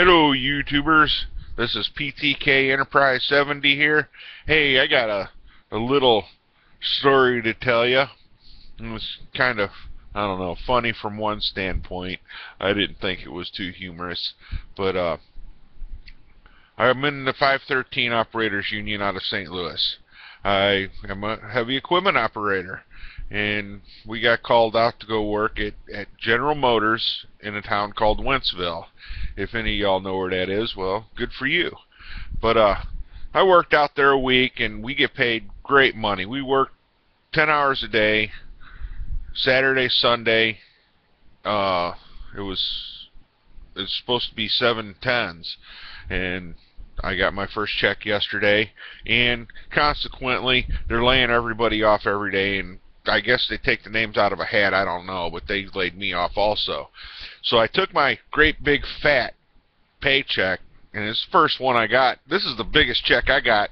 Hello YouTubers, this is PTK Enterprise 70 here. Hey, I got a little story to tell you. It was kind of, I don't know, funny from one standpoint. I didn't think it was too humorous, but I'm in the 513 Operators Union out of St. Louis. I am a heavy equipment operator, and we got called out to go work at General Motors in a town called Wentzville. If any of y'all know where that is, well, good for you. But I worked out there a week, and we get paid great money. We work 10 hours a day, Saturday, Sunday. It's supposed to be 7/10s, and I got my first check yesterday, and consequently, they're laying everybody off every day, and I guess they take the names out of a hat, I don't know, but they laid me off also. So I took my great big fat paycheck, and it's the first one I got. This is the biggest check I got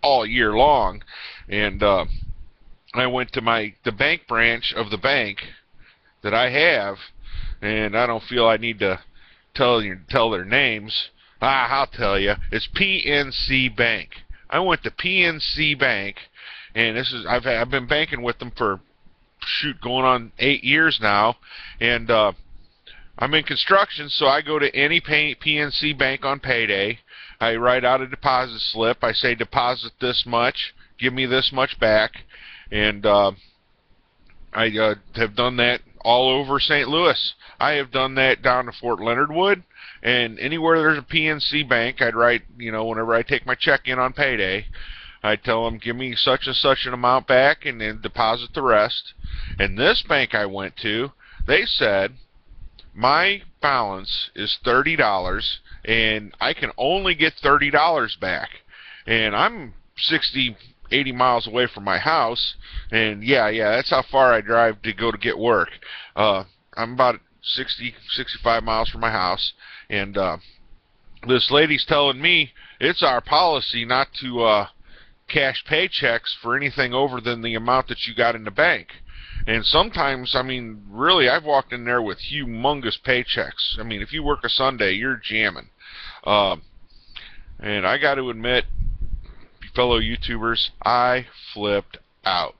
all year long, and I went to the bank branch of the bank that I have, and I don't feel I need to tell their names. I'll tell you, it's PNC Bank. I went to PNC Bank, and I've been banking with them for going on 8 years now, and I'm in construction, so I go to any PNC Bank on payday. I write out a deposit slip. I say deposit this much, give me this much back, and I have done that all over St. Louis. I have done that down to Fort Leonard Wood, and anywhere there's a PNC Bank, I'd write, whenever I take my check in on payday, I tell them, give me such and such an amount back, and then deposit the rest. And this bank I went to, they said, my balance is $30, and I can only get $30 back. And I'm 80 miles away from my house, and yeah, that's how far I drive to go to get work. I'm about 65 miles from my house, and this lady's telling me it's our policy not to cash paychecks for anything over than the amount that you got in the bank. And sometimes, I mean, really, I've walked in there with humongous paychecks. I mean, if you work a Sunday, you're jamming. And I got to admit, fellow YouTubers, I flipped out.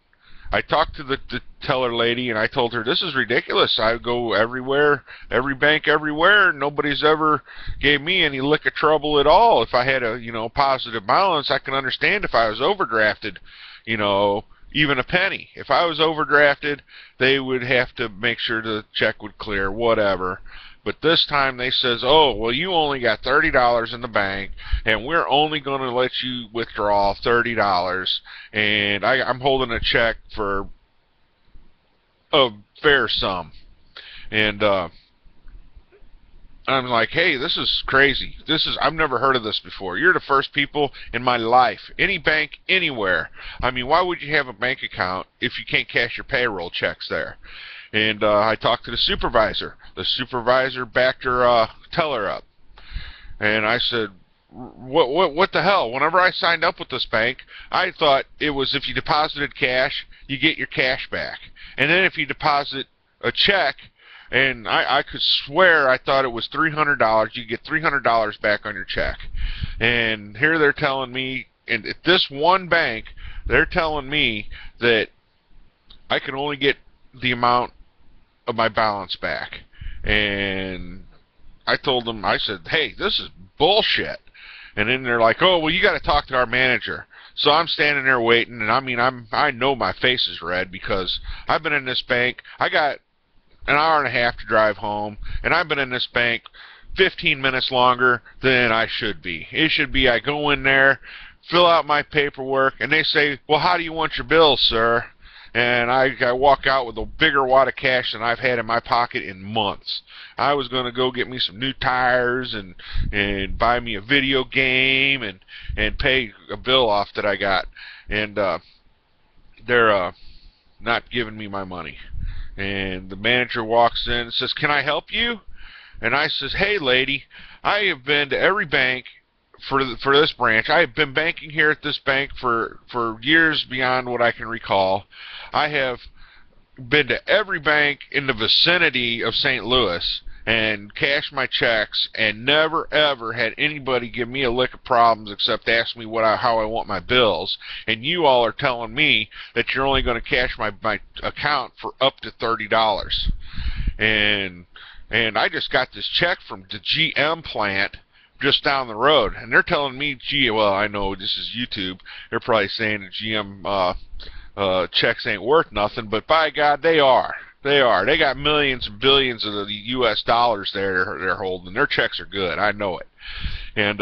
I talked to the teller lady, and I told her, this is ridiculous. I go everywhere, every bank everywhere, nobody's ever gave me any lick of trouble at all. If I had a, positive balance, I can understand if I was overdrafted, even a penny. If I was overdrafted, they would have to make sure the check would clear, whatever. But this time they says, oh, well, you only got $30 in the bank, and we're only going to let you withdraw $30, and I'm holding a check for a fair sum. And I'm like, hey, this is crazy. I've never heard of this before. You're the first people in my life. Any bank, anywhere. I mean, why would you have a bank account if you can't cash your payroll checks there? And I talked to the supervisor. The supervisor backed her teller up. And I said, what the hell? Whenever I signed up with this bank, I thought it was if you deposited cash, you get your cash back. And then if you deposit a check, and I could swear I thought it was $300, you get $300 back on your check. And here they're telling me, and at this one bank, they're telling me that I can only get the amount of my balance back. And I told them, I said, hey, this is bullshit. And then they're like, oh, well, you got to talk to our manager. So I'm standing there waiting, and I know my face is red because I've been in this bank. I got an hour and a half to drive home, and I've been in this bank 15 minutes longer than I should be. It should be I go in there, fill out my paperwork, and they say, well, how do you want your bills, sir? And I walk out with a bigger wad of cash than I've had in my pocket in months. I was going to go get me some new tires and buy me a video game and pay a bill off that I got. And they're not giving me my money. And the manager walks in and says, can I help you? And I says, hey, lady, I have been to every bank for this branch. I have been banking here at this bank for years beyond what I can recall. I have been to every bank in the vicinity of St. Louis, and cash my checks, and never ever had anybody give me a lick of problems except ask me how I want my bills. And you all are telling me that you're only going to cash my account for up to $30. And I just got this check from the GM plant just down the road, and they're telling me, gee, well, I know this is YouTube. They're probably saying that GM checks ain't worth nothing, but by God, they are. They are. They got millions and billions of the U.S. dollars they're holding. Their checks are good. I know it. And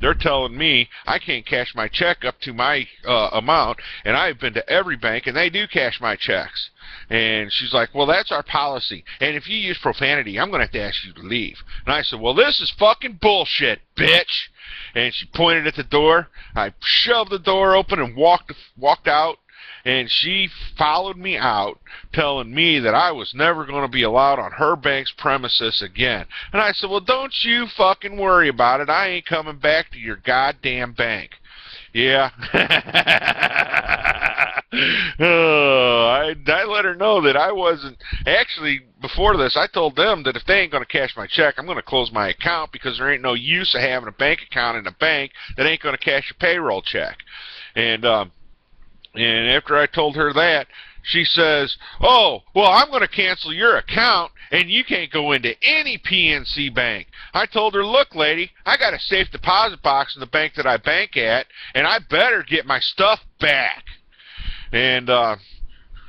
they're telling me I can't cash my check up to my amount, and I've been to every bank, and they do cash my checks. And she's like, well, that's our policy, and if you use profanity, I'm going to have to ask you to leave. And I said, well, this is fucking bullshit, bitch. And she pointed at the door. I shoved the door open and walked out. And she followed me out, telling me that I was never going to be allowed on her bank's premises again. And I said, well, don't you fucking worry about it. I ain't coming back to your goddamn bank. Yeah. I let her know that I wasn't. Actually, before this, I told them that if they ain't going to cash my check, I'm going to close my account, because there ain't no use of having a bank account in a bank that ain't going to cash a payroll check. And after I told her that, she says, oh, well, I'm going to cancel your account, and you can't go into any PNC bank. I told her, look, lady, I got a safe deposit box in the bank that I bank at, and I better get my stuff back. And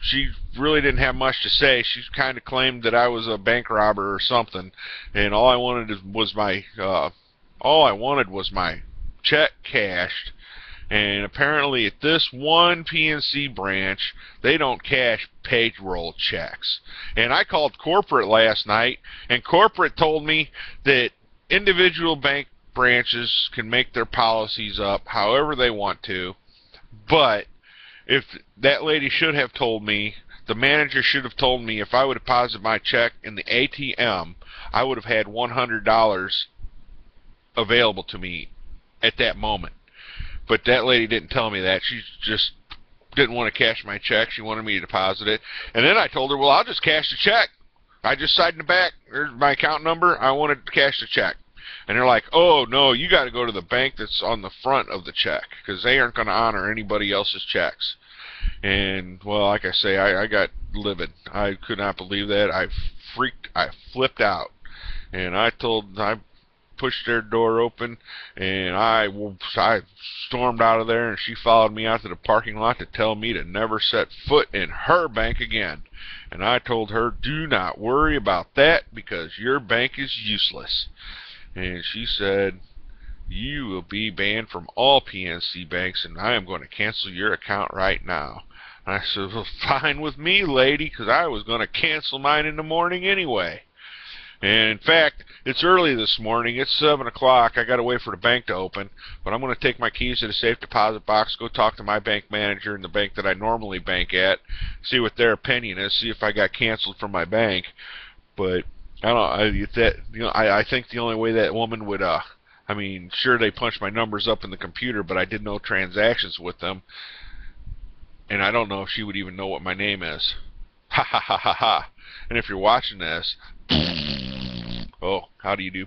she really didn't have much to say. She kind of claimed that I was a bank robber or something, and all I wanted was my check cashed. And apparently at this one PNC branch, they don't cash payroll checks. And I called corporate last night, and corporate told me that individual bank branches can make their policies up however they want to. But if that lady should have told me, the manager should have told me, if I would deposit my check in the ATM, I would have had $100 available to me at that moment. But that lady didn't tell me that. She just didn't want to cash my check. She wanted me to deposit it. And then I told her, well, I'll just cash the check. I just signed in the back. There's my account number. I wanted to cash the check. And they're like, oh, no, you got to go to the bank that's on the front of the check, because they aren't going to honor anybody else's checks. And, well, like I say, I got livid. I could not believe that. I flipped out. And I pushed their door open, and I stormed out of there, and she followed me out to the parking lot to tell me to never set foot in her bank again. And I told her, do not worry about that, because your bank is useless. And she said, you will be banned from all PNC banks, and I am going to cancel your account right now. And I said, well, fine with me, lady, because I was going to cancel mine in the morning anyway. And in fact, it's early this morning. It's 7 o'clock. I got to wait for the bank to open. But I'm going to take my keys to the safe deposit box, go talk to my bank manager in the bank that I normally bank at, see what their opinion is, see if I got canceled from my bank. But I don't. I think the only way that woman would, sure, they punched my numbers up in the computer, but I did no transactions with them, and I don't know if she would even know what my name is. Ha ha ha ha ha. And if you're watching this, oh, how do you do?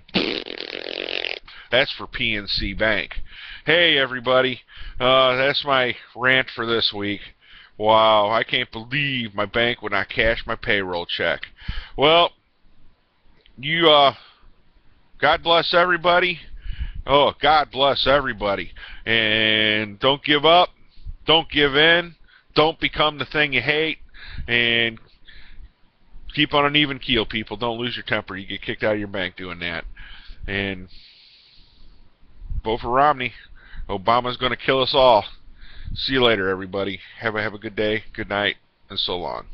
That's for PNC Bank. Hey, everybody. That's my rant for this week. Wow, I can't believe my bank would not cash my payroll check. Well, God bless everybody. Oh, God bless everybody. And don't give up. Don't give in. Don't become the thing you hate. And keep on an even keel, people. Don't lose your temper. You get kicked out of your bank doing that. And vote for Romney. Obama's going to kill us all. See you later, everybody. Have a good day, good night, and so long.